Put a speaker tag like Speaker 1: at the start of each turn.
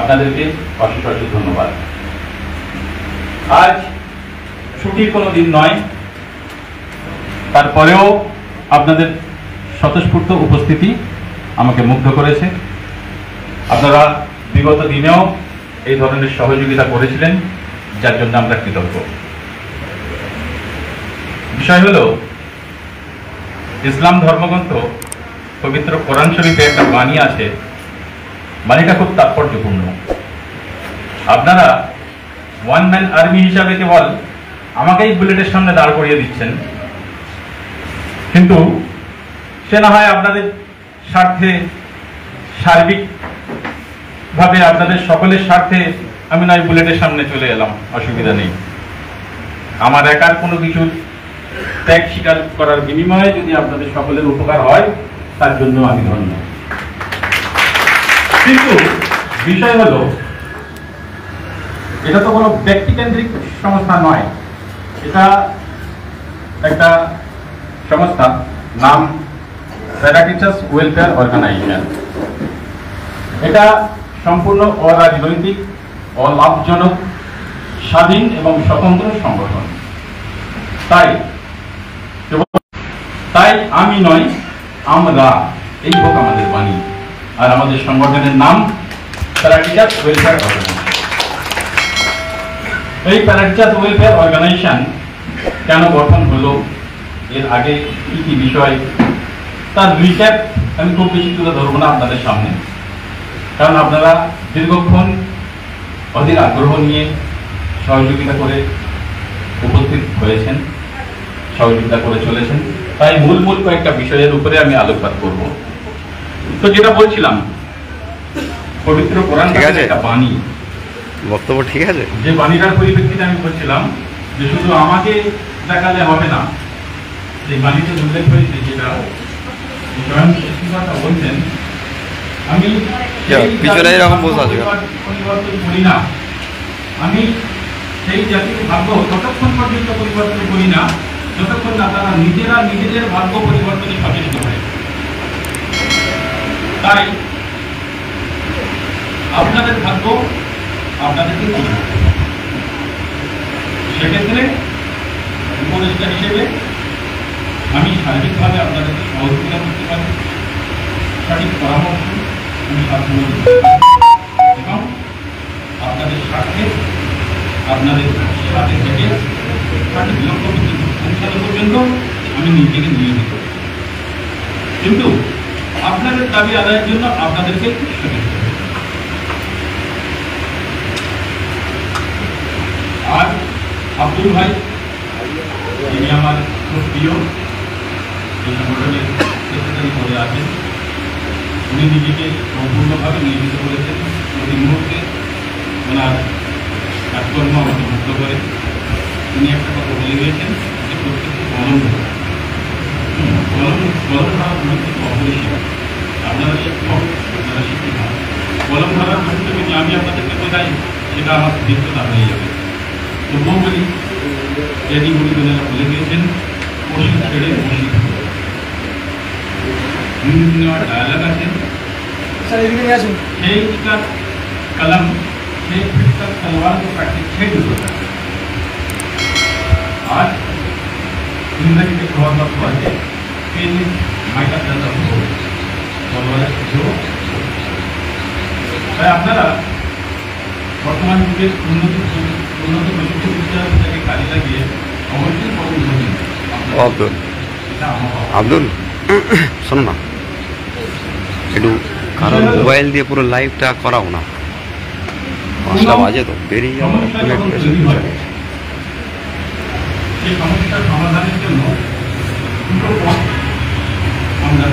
Speaker 1: আপনাদেরকে অশেষ অশেষ ধন্যবাদ। আজ ছুটির কোনো দিন নয়, তারপরেও আপনাদের স্বতঃস্ফূর্ত উপস্থিতি আমাকে মুগ্ধ করেছে। আপনারা বিগত দিনেও এই ধরনের সহযোগিতা করেছিলেন, যার জন্য আমরা কৃতজ্ঞ। বিষয় হলো, ইসলাম ধর্মগ্রন্থ পবিত্র কোরআন শরীফে একটা বাণী আছে, বাণীটা খুব তাৎপর্যপূর্ণ। আপনারা ওয়ান ম্যান আর্মি হিসাবে কেবল আমাকেই বুলেটের সামনে দাঁড় করিয়ে দিচ্ছেন, কিন্তু সে না হয় আপনাদের স্বার্থে, সার্বিকভাবে আপনাদের সকলের স্বার্থে আমি নয় বুলেটের সামনে চলে এলাম, অসুবিধা নেই। আমার একার কোনো কিছু ত্যাগ স্বীকার করার বিনিময়ে যদি আপনাদের সকলের উপকার হয়, তার জন্য আমি ধন্য। কিন্তু বিষয় হলো, এটা তো কোনো ব্যক্তিকেন্দ্রিক সংস্থা নয়, এটা একটা সংস্থা, নাম প্যারা টিচার্স ওয়েলফেয়ার অর্গানাইজেশন। এটা সম্পূর্ণ অরাজনৈতিক, অলাভজনক, স্বাধীন এবং স্বতন্ত্র সংগঠন। তাই আমি নয়, আমরা, এই হোক আমাদের বাণী। আর আমাদের সংগঠনের নাম প্যারা টিচার্স ওয়েলফেয়ার অর্গানাইজেশন। এই প্যারা টিচার্স ওয়েলফেয়ার অর্গানাইজেশন কেন গঠন হলো, এর আগে কি কি বিষয়, তার রিক্যাপ আমি খুব বেশি তুলে ধরবো না আপনাদের সামনে, কারণ আপনারা দীর্ঘক্ষণ অধীর আগ্রহ নিয়ে সহযোগিতা করে উপস্থিত হয়েছেন, সহযোগিতা করে চলেছেন। তাই মূল কয়েকটা বিষয়ের উপরে আমি আলোকপাত করব। তো যেটা বলছিলাম, পবিত্র কোরআন একটা বাণী,
Speaker 2: বক্তব্য ঠিক আছে,
Speaker 1: যে বাণীটার পরিপ্রেক্ষিতে আমি বলছিলাম যে শুধু আমাকে দেখালে হবে না, যে বাণীতে উল্লেখ হয়েছে, যেটা বলছেন, আমি পরিবর্তন করি না, আমি সেই জাতির ভাগ্য ততক্ষণ পর্যন্ত পরিবর্তন করি না যতক্ষণ না তারা নিজেরা নিজেদের ভাগ্য পরিবর্তনে সচেষ্ট হয়। তাই আপনাদের ভাগ্য আপনাদেরকে করতে হবে। সেক্ষেত্রে উপদেষ্টা হিসেবে আমি সার্বিকভাবে আপনাদেরকে সহযোগিতা করতে পারি, সঠিক পরামর্শ আমি সাহায্য এবং আপনাদের স্বার্থে আপনাদের সাথে থেকে সঠিক লক্ষ্য পৌঁছানো পর্যন্ত আমি নিজেকে নিয়োজিত। কিন্তু আপনাদের দাবি আদায়ের জন্য আপনাদেরকে আর আব্দুল ভাই, যিনি আমার খুব প্রিয়, এই সংগঠনের সেক্রেটারি পদে আছেন, উনি নিজেকে সম্পূর্ণভাবে নিয়োজিত করেছেন। প্রতি মুহূর্তে ওনার কাজকর্ম আমাকে মুক্ত করে। উনি একটা কথা বলে গিয়েছেন যে প্রত্যেকটি কলম ধরার গুরুত্ব অপরিসীম। আপনারা শিক্ষক, আপনারা শিক্ষিকা, কলম ধরার গুরুত্ব যদি আমি আপনাদেরকে বোঝাই, সেটা আমার দীর্ঘতা হয়ে যাবে। তবুও বলি, এটি গুরুজনেরা বলে গিয়েছেন, ওষুধ ছেড়ে মসজিদ। হিন্দু নেওয়ার ডায়ালগ আছে, সেই कलम से फिर तलवार को प्रैक्टिस छेद होता है। आज जिंदगी के बहुत वक्त हुआ है कि माइका चलता हो तलवार जो তাই আপনারা বর্তমান যুগে উন্নত প্রযুক্তিবিদ্যাকে কাজে লাগিয়ে অবশ্যই
Speaker 2: আব্দুল শোনো না একটু, কারণ মোবাইল দিয়ে পুরো লাইভটা করাও না, 5টা বাজে তো বেরিয়ে যাবো।
Speaker 1: সেই সমস্যার সমাধানের জন্য আমরা